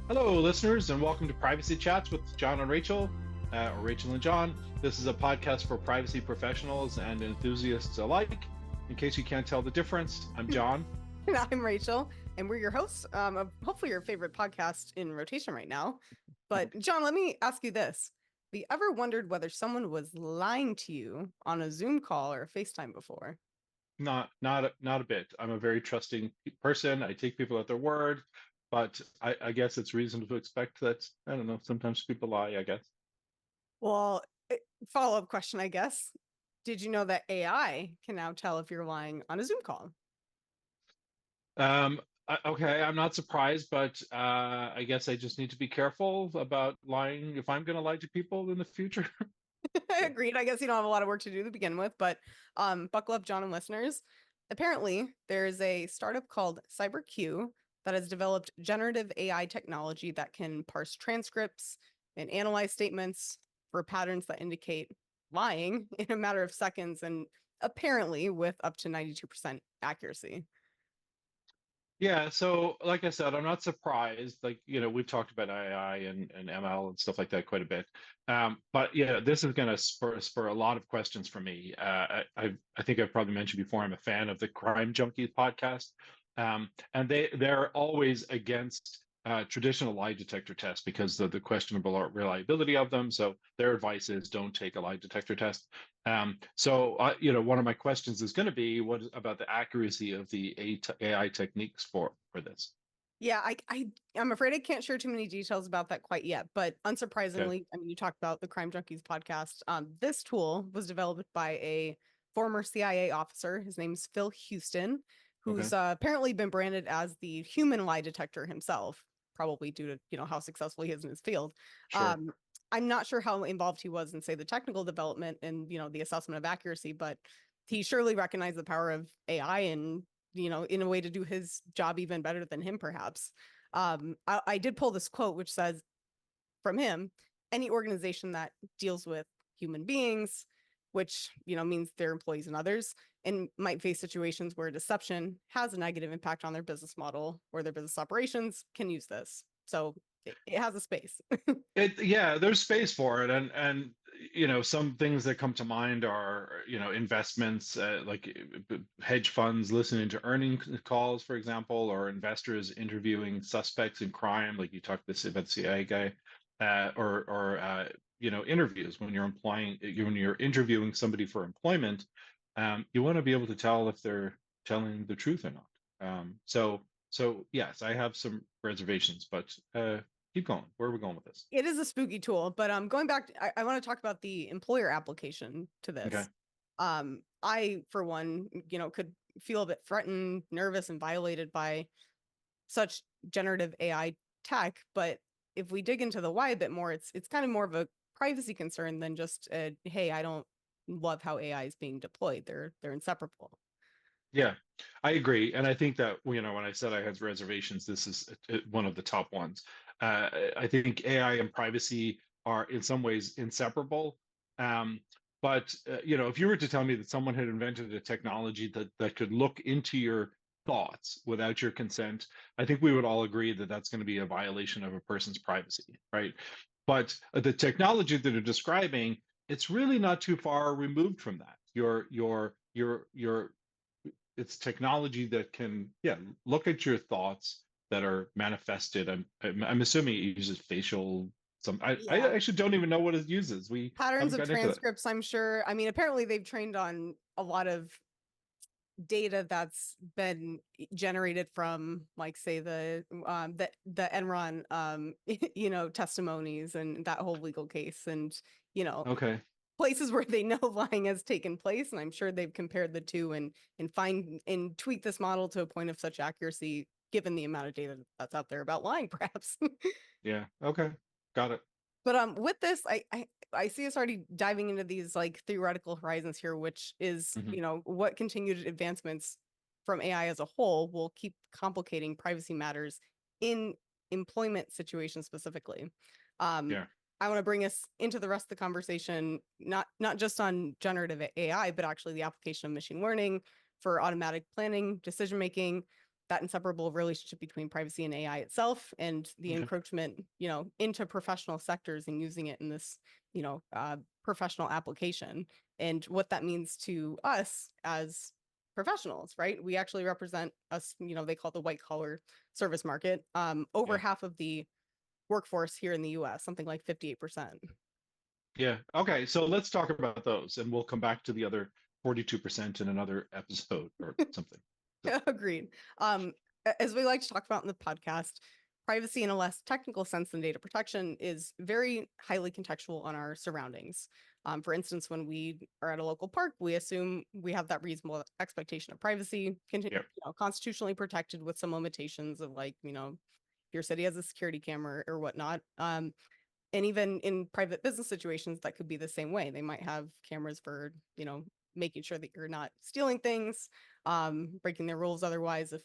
Hello, listeners, and welcome to Privacy Chats with John and Rachel, or Rachel and John. This is a podcast for privacy professionals and enthusiasts alike. In case you can't tell the difference, I'm John. And I'm Rachel, and we're your hosts of hopefully your favorite podcast in rotation right now. But John, let me ask you this. Have you ever wondered whether someone was lying to you on a Zoom call or a FaceTime before? Not a bit. I'm a very trusting person. I take people at their word, but I guess it's reasonable to expect that, I don't know, sometimes people lie, I guess. Well, follow-up question, I guess. Did you know that AI can now tell if you're lying on a Zoom call? Okay, I'm not surprised, but I guess I just need to be careful about lying if I'm going to lie to people in the future. Agreed. I guess you don't have a lot of work to do to begin with, but buckle up, John and listeners. Apparently, there's a startup called CyberQ that has developed generative AI technology that can parse transcripts and analyze statements for patterns that indicate lying in a matter of seconds, and apparently with up to 92% accuracy. Yeah, so like I said, I'm not surprised. Like, we've talked about AI and ML and stuff like that quite a bit. But yeah, this is going to spur a lot of questions for me. I think I've probably mentioned before, I'm a fan of the Crime Junkies podcast. And they're always against traditional lie detector tests because of the questionable reliability of them. So their advice is don't take a lie detector test. One of my questions is going to be what about the accuracy of the AI techniques for this? Yeah, I'm afraid I can't share too many details about that quite yet, but Okay. unsurprisingly, I mean, you talked about the Crime Junkies podcast. This tool was developed by a former CIA officer. His name's Phil Houston, Okay. who's apparently been branded as the human lie detector himself, probably due to how successful he is in his field. Sure. Um, I'm not sure how involved he was in, say, the technical development and the assessment of accuracy, but he surely recognized the power of AI and in a way to do his job even better than him, perhaps. I did pull this quote, which says from him, any organization that deals with human beings, which, means their employees and others, and might face situations where deception has a negative impact on their business model or their business operations can use this. So it has a space. Yeah, there's space for it, and some things that come to mind are investments like hedge funds listening to earning calls, for example, or investors interviewing suspects in crime, like you talked this about the CIA guy, or interviews when you're interviewing somebody for employment, you want to be able to tell if they're telling the truth or not. So yes, I have some reservations, but keep going. Where are we going with this? It is a spooky tool, but going back, I want to talk about the employer application to Okay. this. I, for one, could feel a bit threatened, nervous, and violated by such generative AI tech. But if we dig into the why a bit more, it's kind of more of a privacy concern than just hey, I don't love how AI is being deployed. They're inseparable. Yeah, I agree. And I think that, when I said I had reservations, this is one of the top ones. I think AI and privacy are in some ways inseparable. Um, but if you were to tell me that someone had invented a technology that could look into your thoughts without your consent, I think we would all agree that that's going to be a violation of a person's privacy, right? But the technology that you're describing, it's really not too far removed from that. Your it's technology that can, yeah, look at your thoughts that are manifested. I'm assuming it uses facial. I Yeah. actually don't even know what it uses. We Patterns haven't of gotten into that. transcripts, I'm sure. I mean, apparently they've trained on a lot of data that's been generated from, like, say, the Enron testimonies and that whole legal case, and you know Okay. places where they know lying has taken place, and I'm sure they've compared the two and find and tweak this model to a point of such accuracy given the amount of data that's out there about lying, perhaps. Yeah. Okay. Got it. But with this, I see us already diving into these like theoretical horizons here, which is Hmm. what continued advancements from AI as a whole will keep complicating privacy matters in employment situations specifically. Um, Yeah. I want to bring us into the rest of the conversation, not just on generative AI, but actually the application of machine learning for automatic planning, decision making, that inseparable relationship between privacy and AI itself, and the Okay. encroachment, into professional sectors and using it in this, professional application, and what that means to us as professionals, right? We actually represent us, they call it the white collar service market. Over Yeah. half of the workforce here in the US, something like 58%. Yeah. Okay. So let's talk about those, and we'll come back to the other 42% in another episode or something. So, Agreed. As we like to talk about in the podcast, privacy in a less technical sense than data protection is very highly contextual on our surroundings. For instance, when we are at a local park, we assume we have that reasonable expectation of privacy, yeah. constitutionally protected with some limitations of like, if your city has a security camera or whatnot. And even in private business situations, that could be the same way. They might have cameras for, making sure that you're not stealing things, breaking their rules otherwise, if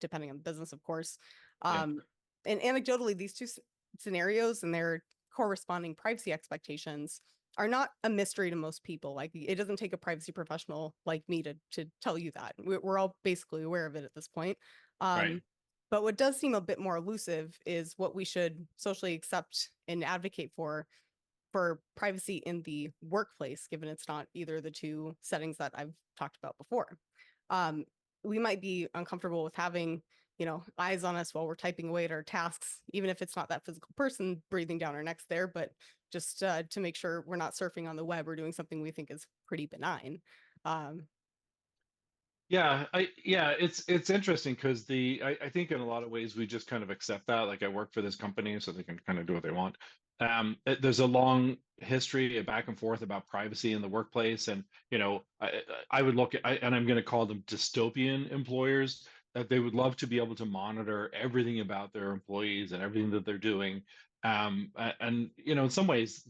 depending on the business, of course. Yeah. Um, and anecdotally, these two scenarios and their corresponding privacy expectations are not a mystery to most people. Like it doesn't take a privacy professional like me to tell you that. We're all basically aware of it at this point. Right. But what does seem a bit more elusive is what we should socially accept and advocate for privacy in the workplace, given it's not either of the two settings that I've talked about before. Um, we might be uncomfortable with having, eyes on us while we're typing away at our tasks, even if it's not that physical person breathing down our necks there, but just to make sure we're not surfing on the web or doing something we think is pretty benign. Um, Yeah, it's interesting because I think in a lot of ways we just kind of accept that. Like I work for this company, so they can kind of do what they want. There's a long history of back and forth about privacy in the workplace, and I would look at, and I'm going to call them dystopian employers, that they would love to be able to monitor everything about their employees and everything that they're doing. And in some ways,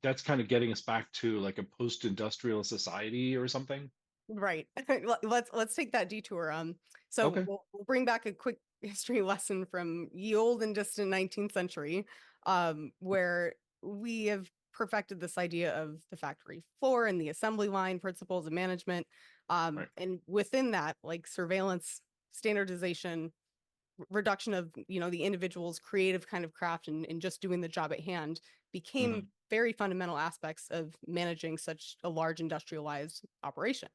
that's kind of getting us back to like a post-industrial society or something. Right. Let's take that detour. So Okay. we'll bring back a quick history lesson from ye old and distant 19th century, where we have perfected this idea of the factory floor and the assembly line principles of management. Right. And within that, like surveillance, standardization, reduction of the individual's creative kind of craft and just doing the job at hand became Mhm. very fundamental aspects of managing such a large industrialized operation.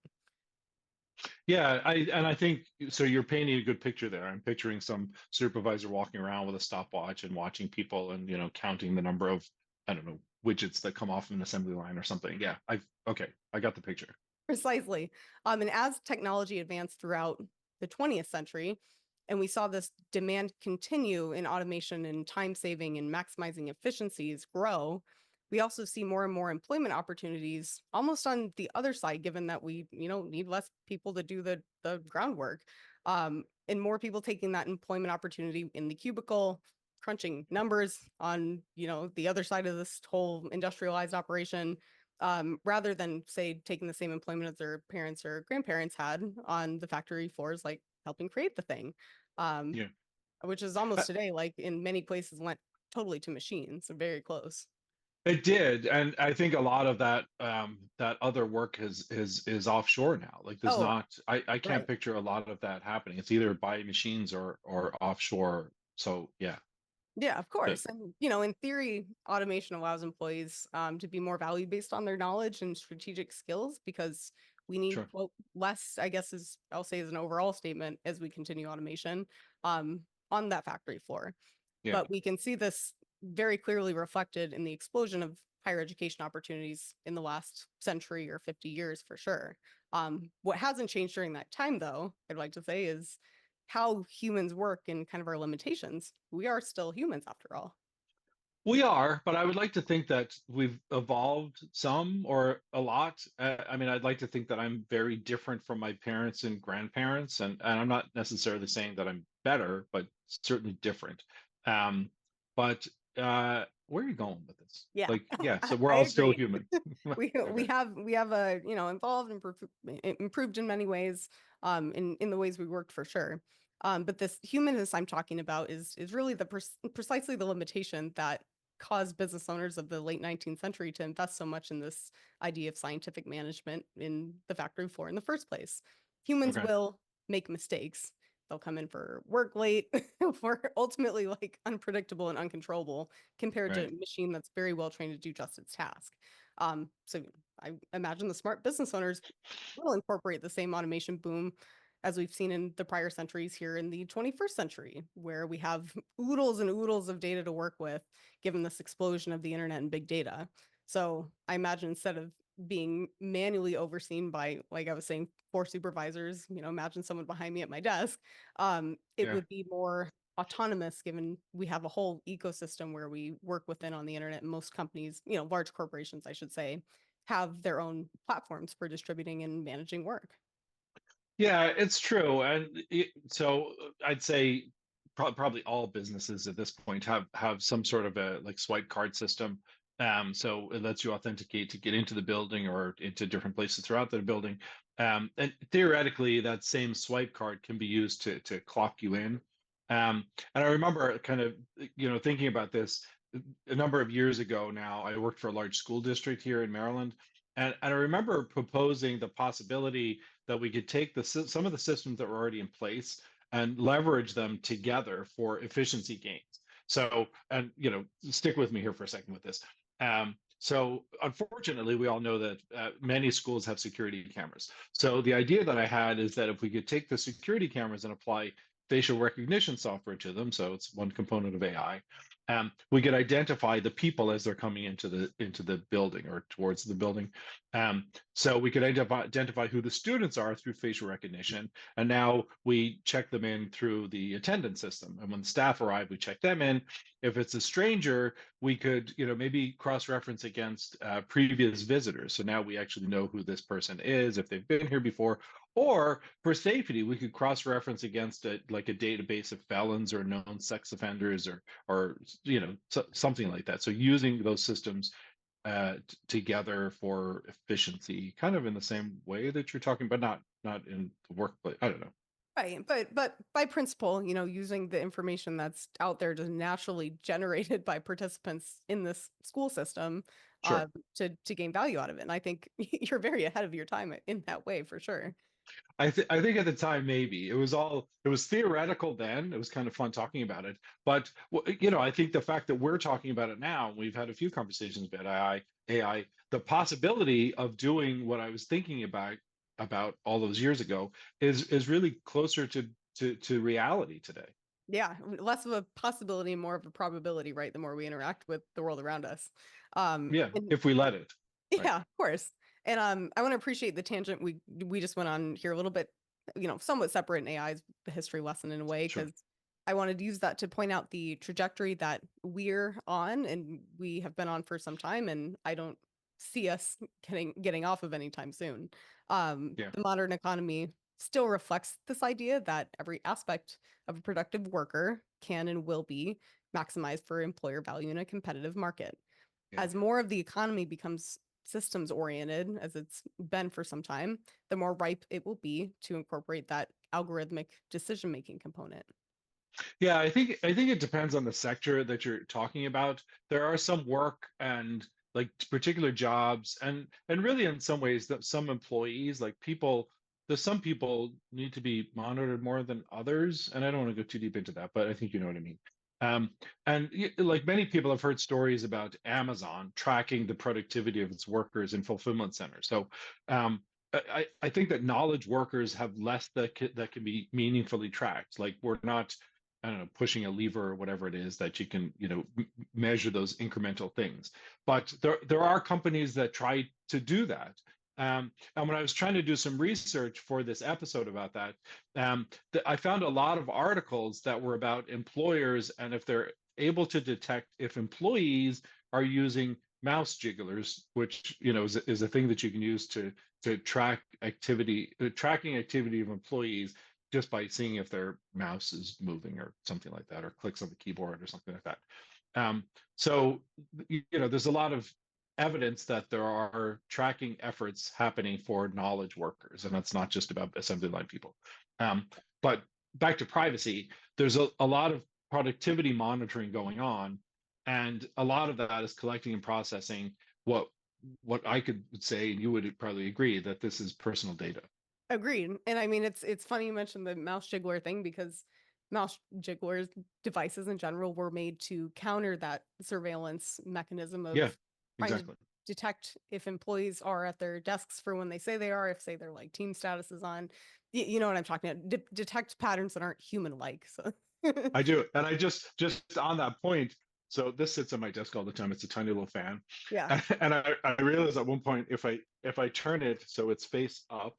Yeah, I think so. You're painting a good picture there. I'm picturing some supervisor walking around with a stopwatch and watching people and counting the number of, I don't know, widgets that come off an assembly line or something. Yeah, I got the picture. Precisely. And as technology advanced throughout the 20th century, and we saw this demand continue in automation and time saving and maximizing efficiencies grow, we also see more and more employment opportunities almost on the other side, given that we, need less people to do the groundwork. And more people taking that employment opportunity in the cubicle, crunching numbers on, the other side of this whole industrialized operation, rather than say taking the same employment as their parents or grandparents had on the factory floors, like helping create the thing, um, Yeah, which is Uh, almost today, like in many places, went totally to machines, so very close. it did, and I think a lot of that other work is offshore now. Like there's Oh, not, I can't right. picture a lot of that happening. It's either by machines or offshore. So yeah, Yeah, of the, course. And, in theory, automation allows employees to be more value based on their knowledge and strategic skills because we need, sure. well, less, I guess, is I'll say as an overall statement as we continue automation on that factory floor. Yeah. But we can see this very clearly reflected in the explosion of higher education opportunities in the last century or 50 years for sure. What hasn't changed during that time, though, I'd like to say, is how humans work and kind of our limitations. We are still humans after all. We are, but I would like to think that we've evolved some or a lot. I mean, I'd like to think that I'm very different from my parents and grandparents, and I'm not necessarily saying that I'm better, but certainly different. Um, but where are you going with this? Yeah, Like, yeah, so we're I all still agree. human. We Okay, have evolved and improved in many ways, in the ways we worked for sure. But this humanness I'm talking about is really the precisely the limitation that caused business owners of the late 19th century to invest so much in this idea of scientific management in the factory floor in the first place. Humans okay, will make mistakes. they'll come in for work late. We're ultimately like unpredictable and uncontrollable compared to Right. a machine that's very well trained to do just its task. So I imagine the smart business owners will incorporate the same automation boom as we've seen in the prior centuries here in the 21st century, where we have oodles and oodles of data to work with, given this explosion of the internet and big data. So I imagine instead of being manually overseen by, like I was saying, 4 supervisors, imagine someone behind me at my desk, it Yeah. would be more autonomous, given we have a whole ecosystem where we work within on the internet. And most companies, large corporations, I should say, have their own platforms for distributing and managing work. Yeah, it's true. So I'd say probably all businesses at this point have some sort of a like swipe card system. So it lets you authenticate to get into the building or into different places throughout the building. And theoretically, that same swipe card can be used to clock you in. And I remember kind of, thinking about this a number of years ago now. I worked for a large school district here in Maryland. And I remember proposing the possibility that we could take some of the systems that were already in place and leverage them together for efficiency gains. So, and stick with me here for a second with this. So, unfortunately, we all know that many schools have security cameras. So, the idea that I had is that if we could take the security cameras and apply facial recognition software to them, so it's one component of AI, we could identify the people as they're coming into the building or towards the building. So we could identify who the students are through facial recognition. And now we check them in through the attendance system. And when staff arrive, we check them in. If it's a stranger, we could, maybe cross-reference against previous visitors. So now we actually know who this person is, if they've been here before. Or for safety, we could cross-reference against like a database of felons or known sex offenders or something like that. So using those systems together for efficiency, kind of in the same way that you're talking, but not in the workplace. I don't know. Right. But by principle, using the information that's out there just naturally generated by participants in this school system uh, Sure. to gain value out of it. And I think you're very ahead of your time in that way for sure. I think at the time maybe it was theoretical then. It was kind of fun talking about it, but I think the fact that we're talking about it now, we've had a few conversations about AI, the possibility of doing what I was thinking about all those years ago is really closer to reality today. Yeah, less of a possibility, more of a probability, right? The more we interact with the world around us. Yeah, And if we let it. Right. yeah, of course. And I want to appreciate the tangent we just went on here a little bit, somewhat separate in AI's history lesson in a way, Sure. because I wanted to use that to point out the trajectory that we're on and we have been on for some time, and I don't see us getting off of anytime soon. Yeah. The modern economy still reflects this idea that every aspect of a productive worker can and will be maximized for employer value in a competitive market. Yeah. As more of the economy becomes systems oriented, as it's been for some time, the more ripe it will be to incorporate that algorithmic decision making component. Yeah, I think it depends on the sector that you're talking about. There are some work and like particular jobs and really in some ways that some employees, like people, there's some people need to be monitored more than others. And I don't want to go too deep into that, but I think you know what I mean. Um, like many people have heard stories about Amazon tracking the productivity of its workers in fulfillment centers. So I think that knowledge workers have less that can be meaningfully tracked. Like we're not, I don't know, pushing a lever or whatever it is that you can, measure those incremental things. But there are companies that try to do that. And when I was trying to do some research for this episode about that, I found a lot of articles that were about employers and if they're able to detect if employees are using mouse jigglers, which is a thing that you can use to track activity, tracking activity of employees just by seeing if their mouse is moving or something like that, or clicks on the keyboard or something like that. So, there's a lot of evidence that there are tracking efforts happening for knowledge workers, and that's not just about assembly line people. But back to privacy, there's a lot of productivity monitoring going on, and a lot of that is collecting and processing what I could say, and you would probably agree that this is personal data. Agreed. And I mean, it's funny you mentioned the mouse jiggler thing because mouse jigglers devices in general were made to counter that surveillance mechanism Yeah, of trying to exactly. detect if employees are at their desks for when they say they are, if say their like team status is on. You know what I'm talking about? Detect patterns that aren't human-like. So I do. And I just on that point, so this sits on my desk all the time. It's a tiny little fan. yeah. And I realized at one point if I turn it so it's face up,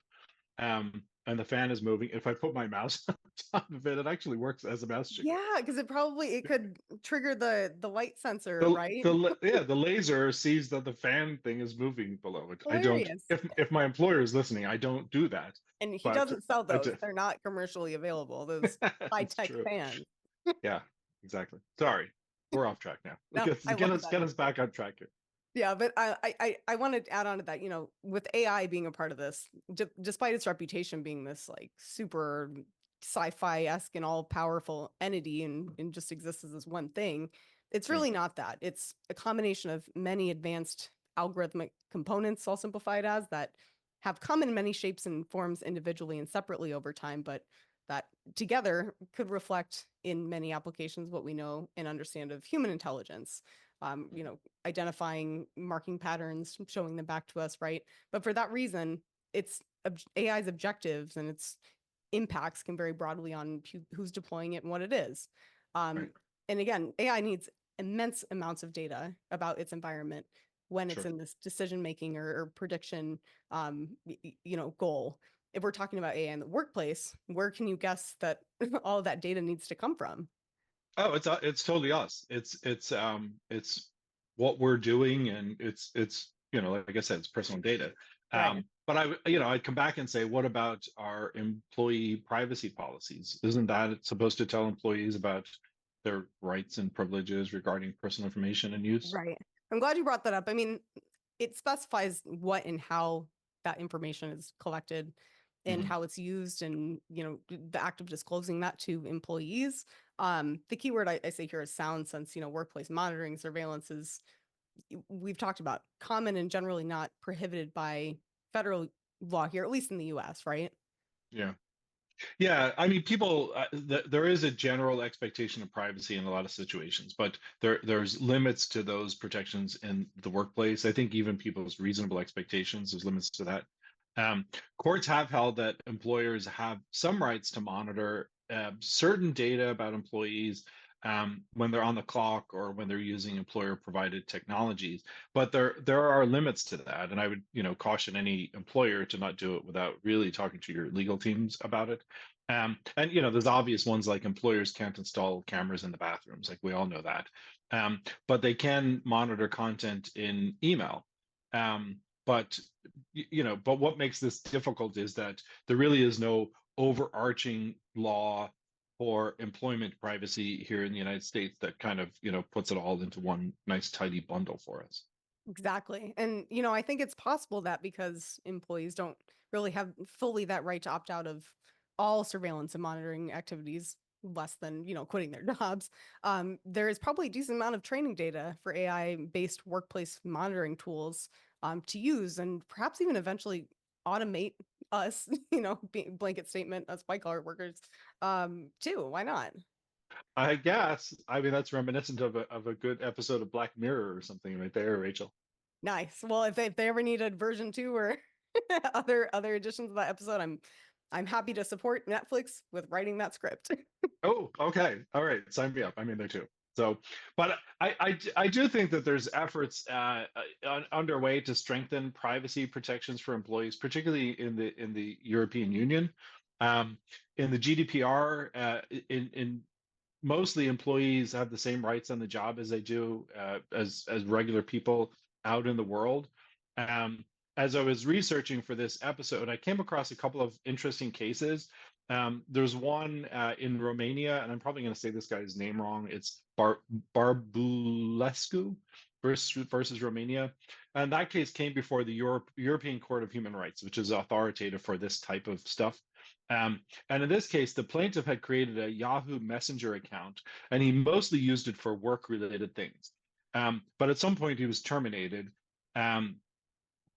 and the fan is moving, if I put my mouse on top of it, it actually works as a mouse jiggler. Yeah, because it could trigger the light sensor, The right? the laser sees that the fan thing is moving below it. I don't, Hilarious. if my employer is listening, I don't do that. And he But doesn't sell I those. do. They're not commercially available, those It's high-tech true. fans. Yeah, exactly. Sorry, we're off track now. No, I love that. Get us back on track here. Yeah, but I wanted to add on to that, with AI being a part of this, despite its reputation being this like super sci-fi-esque and all-powerful entity and just exists as this one thing, it's Yeah, really not that. It's a combination of many advanced algorithmic components, I'll simplify it as, that have come in many shapes and forms individually and separately over time, but that together could reflect in many applications what we know and understand of human intelligence. Identifying marking patterns, showing them back to us, right? But for that reason, it's AI's objectives and its impacts can vary broadly on who's deploying it and what it is. right. Um, and again, AI needs immense amounts of data about its environment when it's Sure. in this decision making or prediction, goal. If we're talking about AI in the workplace, where can you guess that all of that data needs to come from? Oh, it's totally us. It's what we're doing, and it's like I said, it's personal data. Right. But I'd come back and say, what about our employee privacy policies? Isn't that supposed to tell employees about their rights and privileges regarding personal information and use? Right. I'm glad you brought that up. I mean, it specifies what and how that information is collected and Hmm. how it's used and, the act of disclosing that to employees. The key word I say here is sound since, workplace monitoring surveillance is, we've talked about common and generally not prohibited by federal law here, at least in the US, right? Yeah. Yeah, I mean, people, there is a general expectation of privacy in a lot of situations, but there's limits to those protections in the workplace. I think even people's reasonable expectations, there's limits to that. Um, Courts have held that employers have some rights to monitor certain data about employees when they're on the clock or when they're using employer-provided technologies. But there are limits to that, and I would caution any employer to not do it without really talking to your legal teams about it. And there's obvious ones like employers can't install cameras in the bathrooms, like we all know that. But they can monitor content in email. But but what makes this difficult is that there really is no overarching law for employment privacy here in the United States that kind of puts it all into one nice tidy bundle for us. Exactly. And, I think it's possible that because employees don't really have fully that right to opt out of all surveillance and monitoring activities, less than, quitting their jobs, there is probably a decent amount of training data for AI-based workplace monitoring tools to use and perhaps even eventually automate us, blanket statement, us white collar workers, too. Why not? I guess. I mean, that's reminiscent of a good episode of Black Mirror or something right there, Rachel. Nice. Well, if they ever need a version two or other editions of that episode, I'm happy to support Netflix with writing that script. Oh, okay. All right. Sign me up. I'm in there too. So, but I do think that there's efforts underway to strengthen privacy protections for employees, particularly in the European Union. Um, in the GDPR, in mostly employees have the same rights on the job as they do as regular people out in the world. Um, as I was researching for this episode, I came across a couple of interesting cases. There's one in Romania, and I'm probably going to say this guy's name wrong. It's Barbulescu versus Romania. And that case came before the European Court of Human Rights, which is authoritative for this type of stuff. Um, and in this case, the plaintiff had created a Yahoo Messenger account, and he mostly used it for work-related things. But at some point, he was terminated um,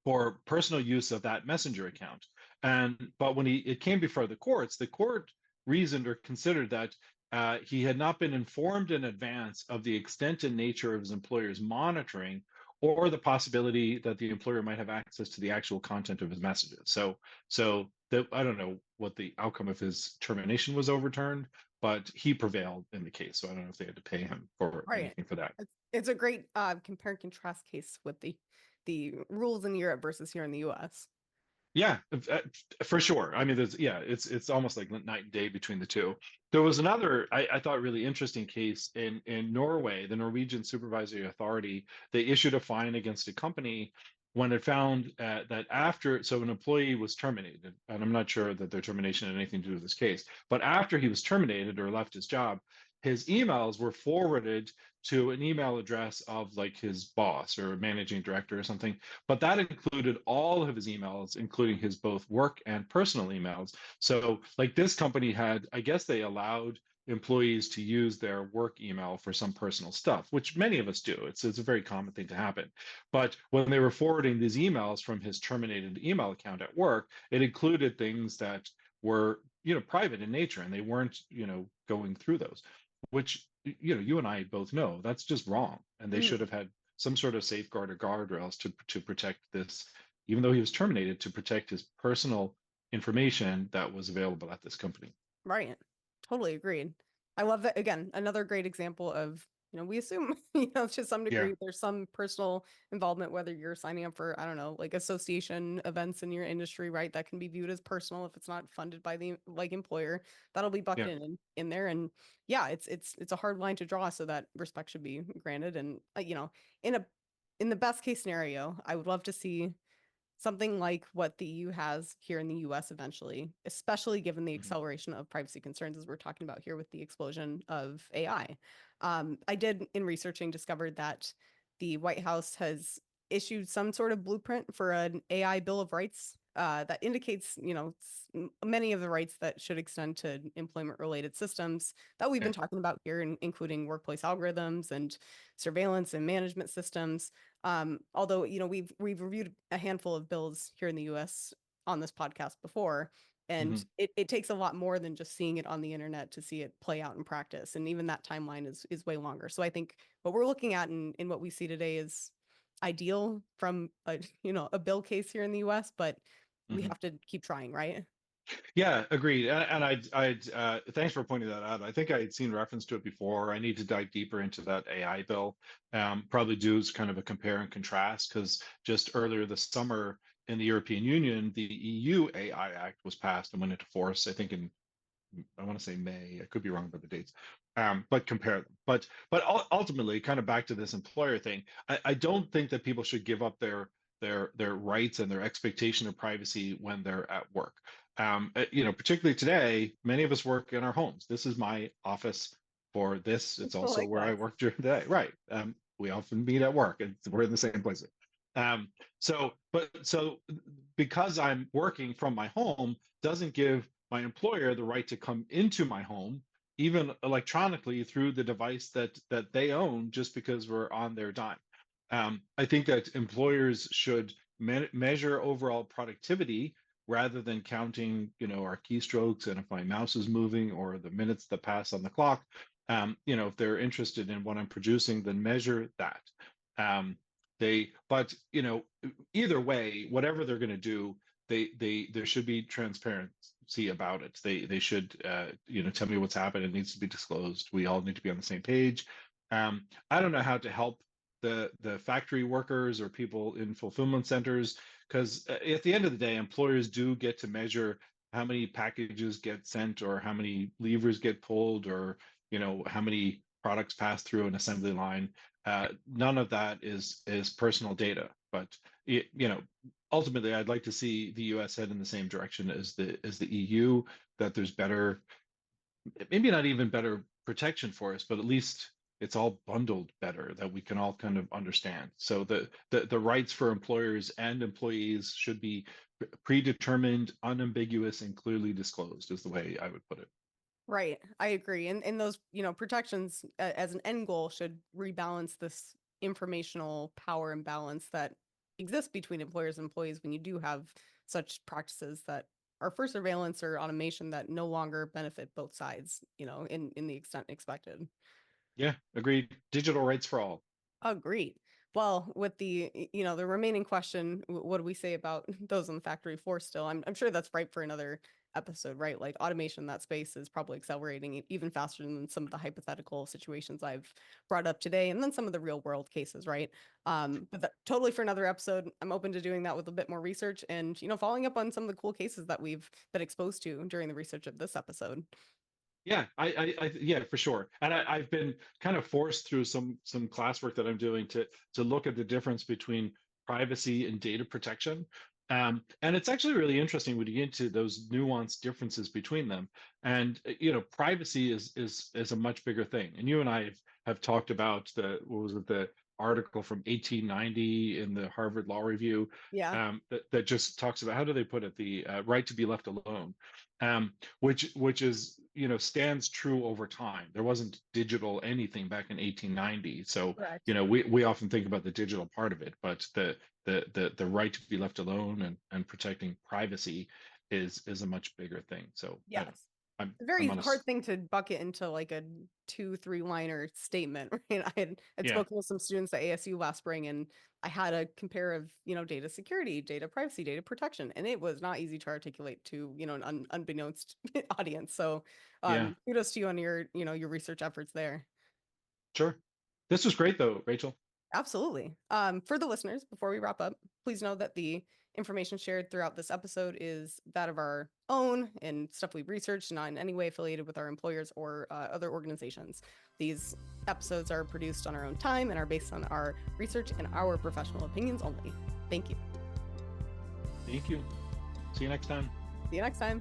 for personal use of that Messenger account. But when it came before the court reasoned or considered that he had not been informed in advance of the extent and nature of his employer's monitoring or the possibility that the employer might have access to the actual content of his messages. I don't know what the outcome of his termination was overturned, but he prevailed in the case. So I don't know if they had to pay him for Right. anything for that. It's a great compare and contrast case with the rules in Europe versus here in the US. Yeah, for sure. I mean, it's almost like night and day between the two. There was another I thought really interesting case in Norway. The Norwegian Supervisory Authority, they issued a fine against a company when it found that so an employee was terminated, and I'm not sure that their termination had anything to do with this case, but after he was terminated or left his job, his emails were forwarded to an email address of like his boss or managing director or something, but that included all of his emails, including his both work and personal emails. So, like this company had, I guess they allowed employees to use their work email for some personal stuff, which many of us do. It's a very common thing to happen. But when they were forwarding these emails from his terminated email account at work, it included things that were, private in nature, and they weren't, going through those, which, you and I both know that's just wrong. And they should Mm, have had some sort of safeguard or guardrails to protect this, even though he was terminated, to protect his personal information that was available at this company. right. Totally agreed. I love that. Again, another great example of, we assume, to some Yeah, degree, there's some personal involvement, whether you're signing up for, I don't know, like association events in your industry, right? That can be viewed as personal if it's not funded by the like employer. That'll be yeah. bucketed in there. And yeah, it's a hard line to draw, so that respect should be granted. And in a in the best case scenario, I would love to see something like what the EU has here in the US eventually, especially given the Mhm. acceleration of privacy concerns as we're talking about here with the explosion of AI. I did, in researching, discovered that the White House has issued some sort of blueprint for an AI Bill of Rights that indicates, many of the rights that should extend to employment-related systems that we've Yeah. been talking about here, including workplace algorithms and surveillance and management systems. Although, we've reviewed a handful of bills here in the US on this podcast before, and Hmm. it takes a lot more than just seeing it on the internet to see it play out in practice. And even that timeline is way longer. So I think what we're looking at in what we see today is ideal from a bill case here in the US, but we Hmm. have to keep trying, right? Yeah, agreed. And thanks for pointing that out. I think I had seen reference to it before. I need to dive deeper into that AI bill. Probably do as kind of a compare and contrast, because just earlier this summer in the European Union, the EU AI Act was passed and went into force, I think in, I want to say May. I could be wrong about the dates. But compare them. But ultimately, kind of back to this employer thing, I don't think that people should give up their rights and their expectation of privacy when they're at work. Particularly today, many of us work in our homes. This is my office for this. It's I also like where I that. work during the day. Right. We often meet at work, and we're in the same place. Um, so because I'm working from my home doesn't give my employer the right to come into my home, even electronically through the device that they own, just because we're on their dime. I think that employers should measure overall productivity rather than counting, our keystrokes and if my mouse is moving or the minutes that pass on the clock. If they're interested in what I'm producing, then measure that. Um, but either way, whatever they're going to do, there should be transparency about it. They should tell me what's happened. It needs to be disclosed. We all need to be on the same page. I don't know how to help the factory workers or people in fulfillment centers, because at the end of the day, employers do get to measure how many packages get sent or how many levers get pulled or how many products pass through an assembly line. None of that is personal data, but ultimately, I'd like to see the U.S. head in the same direction as the EU. That there's better, maybe not even better protection for us, but at least it's all bundled better that we can all kind of understand. So the rights for employers and employees should be predetermined, unambiguous, and clearly disclosed, is the way I would put it. Right. I agree. And those, protections as an end goal should rebalance this informational power imbalance that exists between employers and employees when you do have such practices that are for surveillance or automation that no longer benefit both sides, in the extent expected. Yeah, agreed. Digital rights for all. Agreed. Well, with the remaining question, what do we say about those on the factory floor still? I'm sure that's ripe for another episode, right? Like automation in that space is probably accelerating even faster than some of the hypothetical situations I've brought up today, and then some of the real world cases, right? But totally for another episode. I'm open to doing that with a bit more research and, following up on some of the cool cases that we've been exposed to during the research of this episode. Yeah, yeah, for sure. And I've been kind of forced through some classwork that I'm doing to look at the difference between privacy and data protection. And it's actually really interesting when you get into those nuanced differences between them. And privacy is a much bigger thing. And you and I have talked about the article from 1890 in the Harvard Law Review, Yeah, that just talks about, how do they put it, the right to be left alone. Which is stands true over time. There wasn't digital anything back in 1890, so correct. we often think about the digital part of it, but the right to be left alone and protecting privacy is a much bigger thing. So Yes. A I'm very on a hard thing to bucket into like a 2-3 liner statement, right? I'd yeah, spoken with some students at ASU last spring, and I had a compare of, data security, data privacy, data protection, and it was not easy to articulate to, an unbeknownst audience. So, yeah, kudos to you on your research efforts there. sure. This was great though, Rachel. Absolutely. For the listeners, before we wrap up, please know that the information shared throughout this episode is that of our own and stuff we've researched, not in any way affiliated with our employers or other organizations. These episodes are produced on our own time and are based on our research and our professional opinions only. Thank you. Thank you. See you next time. See you next time.